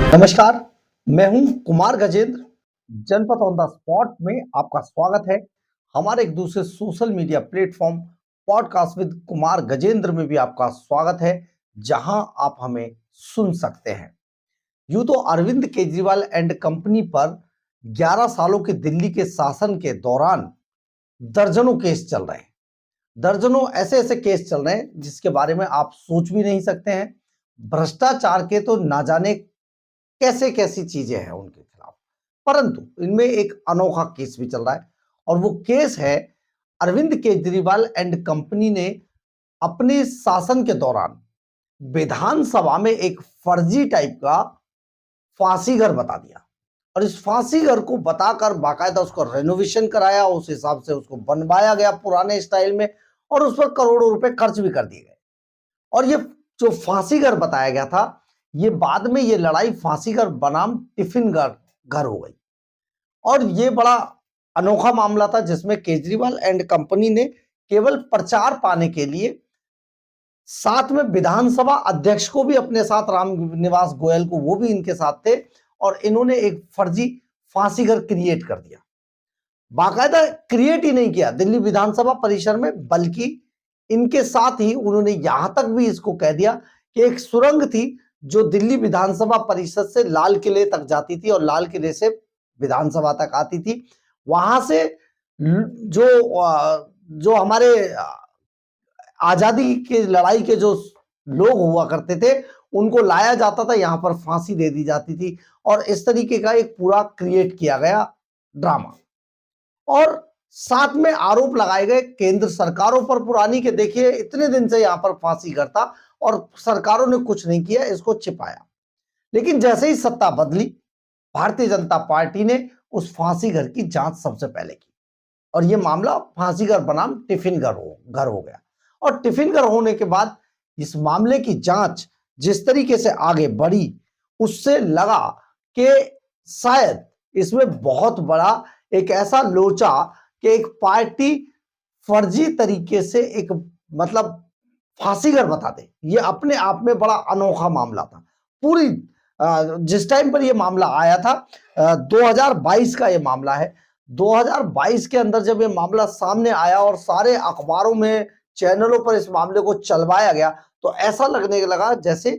नमस्कार, मैं हूं कुमार गजेंद्र। जनपद ऑन द स्पॉट में आपका स्वागत है। हमारे एक दूसरे social media platform podcast with Kumar Gajendra में भी आपका स्वागत है, जहां आप हमें सुन सकते हैं। यूं तो अरविंद केजरीवाल एंड कंपनी पर 11 सालों के दिल्ली के शासन के दौरान दर्जनों केस चल रहे हैं। दर्जनों ऐसे ऐसे केस चल रहे हैं जिसके बारे में आप सोच भी नहीं सकते हैं। भ्रष्टाचार के तो ना जाने कैसे कैसी चीजें हैं उनके खिलाफ, परंतु इनमें एक अनोखा केस भी चल रहा है और वो केस है अरविंद केजरीवाल एंड कंपनी ने अपने शासन के दौरान विधानसभा में एक फर्जी टाइप का फांसी घर बता दिया और इस फांसी घर को बताकर बाकायदा उसको रेनोवेशन कराया, उस हिसाब से उसको बनवाया गया पुराने स्टाइल में और उस पर करोड़ों रुपए खर्च भी कर दिए गए। और ये जो फांसी घर बताया गया था, ये बाद में ये लड़ाई फांसी घर बनाम टिफिन घर हो गई और ये बड़ा अनोखा मामला था जिसमें केजरीवाल एंड कंपनी ने केवल प्रचार पाने के लिए साथ में विधानसभा अध्यक्ष को भी अपने साथ, राम निवास गोयल को, वो भी इनके साथ थे और इन्होंने एक फर्जी फांसी घर क्रिएट कर दिया। बाकायदा क्रिएट ही नहीं किया दिल्ली विधानसभा परिसर में, बल्कि इनके साथ ही उन्होंने यहां तक भी इसको कह दिया कि एक सुरंग थी जो दिल्ली विधानसभा परिषद से लाल किले तक जाती थी और लाल किले से विधानसभा तक आती थी। वहां से जो हमारे आजादी के लड़ाई के जो लोग हुआ करते थे उनको लाया जाता था, यहां पर फांसी दे दी जाती थी और इस तरीके का एक पूरा क्रिएट किया गया ड्रामा। और साथ में आरोप लगाए गए केंद्र सरकारों पर पुरानी के, देखिए इतने दिन से यहां पर फांसी घर था और सरकारों ने कुछ नहीं किया, इसको छिपाया। लेकिन जैसे ही सत्ता बदली, भारतीय जनता पार्टी ने उस फांसी घर की जांच सबसे पहले की और यह मामला फांसी घर बनाम टिफिन घर हो गया। और टिफिन घर होने के बाद इस मामले की जांच जिस तरीके से आगे बढ़ी, उससे लगा कि शायद इसमें बहुत बड़ा एक ऐसा लोचा कि एक पार्टी फर्जी तरीके से एक मतलब फांसी घर बता दे, ये अपने आप में बड़ा अनोखा मामला था। पूरी जिस टाइम पर ये मामला आया था, 2022 का ये मामला है। 2022 के अंदर जब ये मामला सामने आया और सारे अखबारों में, चैनलों पर इस मामले को चलवाया गया, तो ऐसा लगने लगा जैसे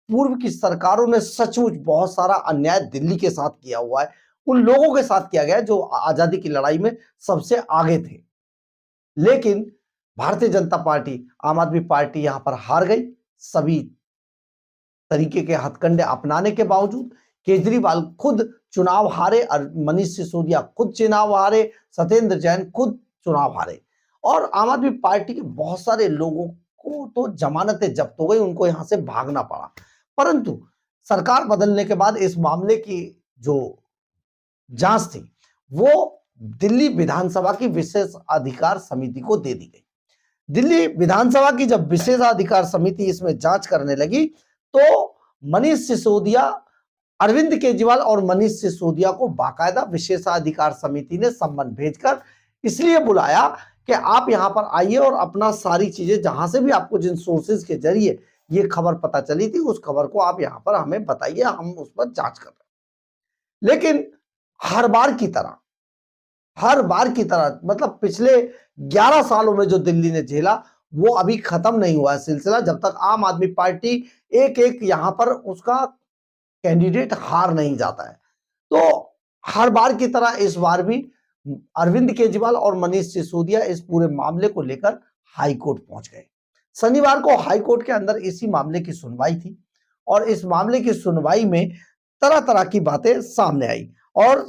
पूर्व की सरकारों ने सचमुच बहुत सारा अन्याय दिल्ली के साथ किया हुआ है, उन लोगों के साथ किया गया जो आजादी की लड़ाई में सबसे आगे थे। लेकिन भारतीय जनता पार्टी, आम आदमी पार्टी यहां पर हार गई। सभी तरीके के हथकंडे अपनाने के बावजूद केजरीवाल खुद चुनाव हारे, मनीष सिसोदिया खुद चुनाव हारे, सत्येंद्र जैन खुद चुनाव हारे और आम आदमी पार्टी के बहुत सारे लोगों को तो जमानतें जब्त हो गई, उनको यहां से भागना पड़ा। परंतु सरकार बदलने के बाद इस मामले की जो जांच थी वो दिल्ली विधानसभा की विशेष अधिकार समिति को दे दी गई। दिल्ली विधानसभा की जब विशेष अधिकार समिति इसमें जांच करने लगी तो मनीष सिसोदिया, अरविंद केजरीवाल और मनीष सिसोदिया को बाकायदा विशेषाधिकार समिति ने सम्मन भेजकर इसलिए बुलाया कि आप यहां पर आइए और अपना सारी चीजें, जहां से भी आपको जिन सोर्सेज के जरिए ये खबर पता चली थी, उस खबर को आप यहां पर हमें बताइए, हम उस पर जांच कर रहे हैं। लेकिन हर बार की तरह मतलब पिछले 11 सालों में जो दिल्ली ने झेला वो अभी खत्म नहीं हुआ है सिलसिला, जब तक आम आदमी पार्टी एक एक यहां पर उसका कैंडिडेट हार नहीं जाता है। तो हर बार की तरह इस बार भी अरविंद केजरीवाल और मनीष सिसोदिया इस पूरे मामले को लेकर हाईकोर्ट पहुंच गए। शनिवार को हाईकोर्ट के अंदर इसी मामले की सुनवाई थी और इस मामले की सुनवाई में तरह तरह की बातें सामने आई और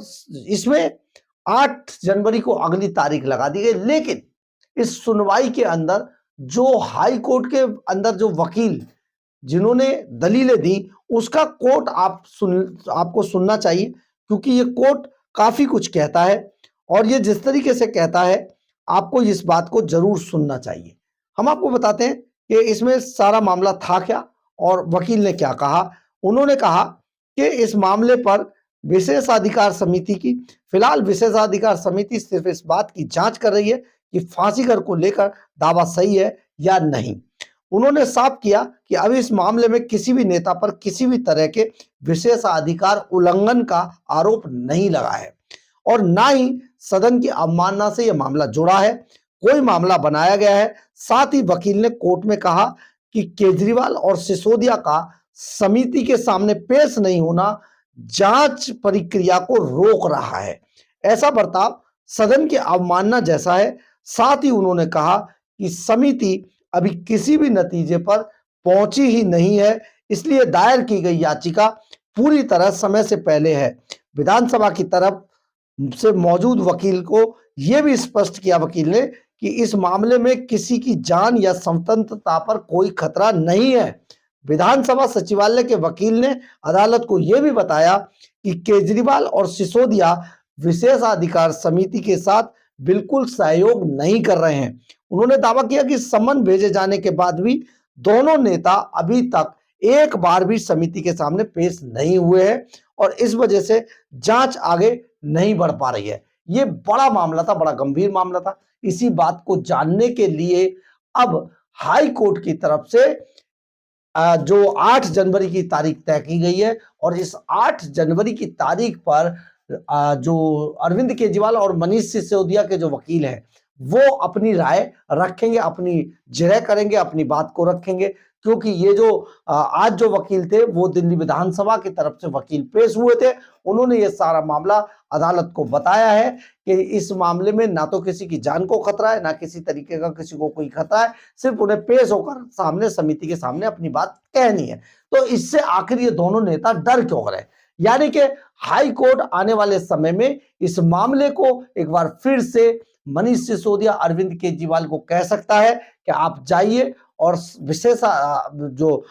इसमें 8 जनवरी को अगली तारीख लगा दी गई। लेकिन इस सुनवाई के अंदर जो हाई कोर्ट के अंदर जो वकील जिन्होंने दलीलें दी, उसका कोर्ट आपको सुनना चाहिए, क्योंकि ये कोर्ट काफी कुछ कहता है और ये जिस तरीके से कहता है आपको इस बात को जरूर सुनना चाहिए। हम आपको बताते हैं कि इसमें सारा मामला था क्या और वकील ने क्या कहा। उन्होंने कहा कि इस मामले पर विशेषाधिकार समिति की, फिलहाल विशेषाधिकार समिति सिर्फ इस बात की जांच कर रही है कि फांसी घर को लेकर दावा सही है या नहीं। उन्होंने साफ किया कि अब इस मामले में किसी भी नेता पर किसी भी तरह के विशेषाधिकार उल्लंघन का आरोप नहीं लगा है और ना ही सदन की अवमानना से यह मामला जुड़ा है, कोई मामला बनाया गया है। साथ ही वकील ने कोर्ट में कहा कि केजरीवाल और सिसोदिया का समिति के सामने पेश नहीं होना जांच प्रक्रिया को रोक रहा है। ऐसा बर्ताव सदन की अवमानना जैसा है। साथ ही उन्होंने कहा कि समिति अभी किसी भी नतीजे पर पहुंची ही नहीं है, इसलिए दायर की गई याचिका पूरी तरह समय से पहले है। विधानसभा की तरफ से मौजूद वकील को यह भी स्पष्ट किया वकील ने कि इस मामले में किसी की जान या स्वतंत्रता पर कोई खतरा नहीं है। विधानसभा सचिवालय के वकील ने अदालत को यह भी बताया कि केजरीवाल और सिसोदिया विशेषाधिकार समिति के साथ बिल्कुल सहयोग नहीं कर रहे हैं। उन्होंने दावा किया कि सम्मन भेजे जाने के बाद भी दोनों नेता अभी तक एक बार भी समिति के सामने पेश नहीं हुए हैं और इस वजह से जांच आगे नहीं बढ़ पा रही है। ये बड़ा मामला था, बड़ा गंभीर मामला था। इसी बात को जानने के लिए अब हाई कोर्ट की तरफ से जो 8 जनवरी की तारीख तय की गई है और इस 8 जनवरी की तारीख पर जो अरविंद केजरीवाल और मनीष सिसोदिया के जो वकील हैं वो अपनी राय रखेंगे, अपनी जिरह करेंगे, अपनी बात को रखेंगे, क्योंकि ये जो आज जो वकील थे वो दिल्ली विधानसभा की तरफ से वकील पेश हुए थे। उन्होंने ये सारा मामला अदालत को बताया है कि इस मामले में ना तो किसी की जान को खतरा है, ना किसी तरीके का किसी को कोई खतरा है, सिर्फ उन्हें पेश होकर सामने समिति के सामने अपनी बात कहनी है। तो इससे आखिर ये दोनों नेता डर क्यों रहे? यानी कि हाई कोर्ट आने वाले समय में इस मामले को एक बार फिर से मनीष सिसोदिया अरविंद केजरीवाल को कह सकता है कि आप जाइए और विशेष जो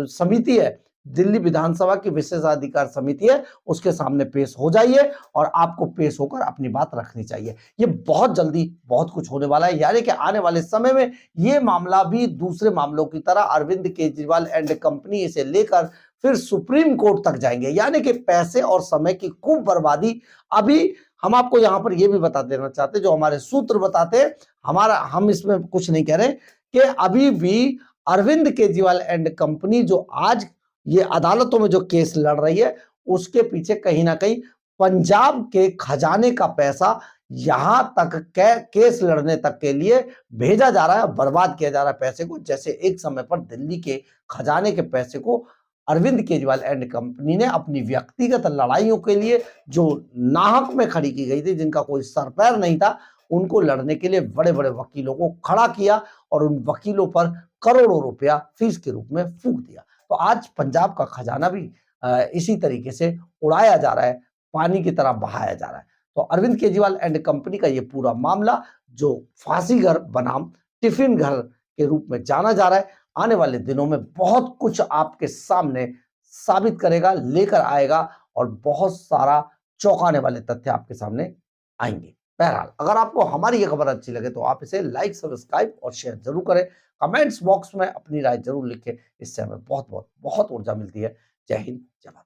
समिति है, दिल्ली विधानसभा की विशेषाधिकार समिति है, उसके सामने पेश हो जाइए और आपको पेश होकर अपनी बात रखनी चाहिए। ये बहुत जल्दी बहुत कुछ होने वाला है, यानी कि आने वाले समय में ये मामला भी दूसरे मामलों की तरह अरविंद केजरीवाल एंड कंपनी इसे लेकर फिर सुप्रीम कोर्ट तक जाएंगे। यानी कि पैसे और समय की खूब बर्बादी। अभी हम आपको यहां पर यह भी बता देना चाहते, जो हमारे सूत्र बताते, हम इसमें कुछ नहीं कह रहे कि अभी भी अरविंद केजरीवाल एंड कंपनी जो आज ये अदालतों में जो केस लड़ रही है, उसके पीछे कहीं ना कहीं पंजाब के खजाने का पैसा यहां तक केस लड़ने तक के लिए भेजा जा रहा है, बर्बाद किया जा रहा है पैसे को। जैसे एक समय पर दिल्ली के खजाने के पैसे को अरविंद केजरीवाल एंड कंपनी ने अपनी व्यक्तिगत लड़ाइयों के लिए जो नाहक में खड़ी की गई थी, जिनका कोई सर पैर नहीं था, उनको लड़ने के लिए बड़े बड़े वकीलों को खड़ा किया और उन वकीलों पर करोड़ों रुपया फीस के रूप में फूंक दिया। तो आज पंजाब का खजाना भी इसी तरीके से उड़ाया जा रहा है, पानी की तरह बहाया जा रहा है। तो अरविंद केजरीवाल एंड कंपनी का ये पूरा मामला जो फांसी घर बनाम टिफिन घर के रूप में जाना जा रहा है, आने वाले दिनों में बहुत कुछ आपके सामने साबित करेगा, लेकर आएगा और बहुत सारा चौंकाने वाले तथ्य आपके सामने आएंगे। बहरहाल, अगर आपको हमारी ये खबर अच्छी लगे तो आप इसे लाइक, सब्सक्राइब और शेयर जरूर करें। कमेंट्स बॉक्स में अपनी राय जरूर लिखें, इससे हमें बहुत बहुत बहुत ऊर्जा मिलती है। जय हिंद, जय भारत।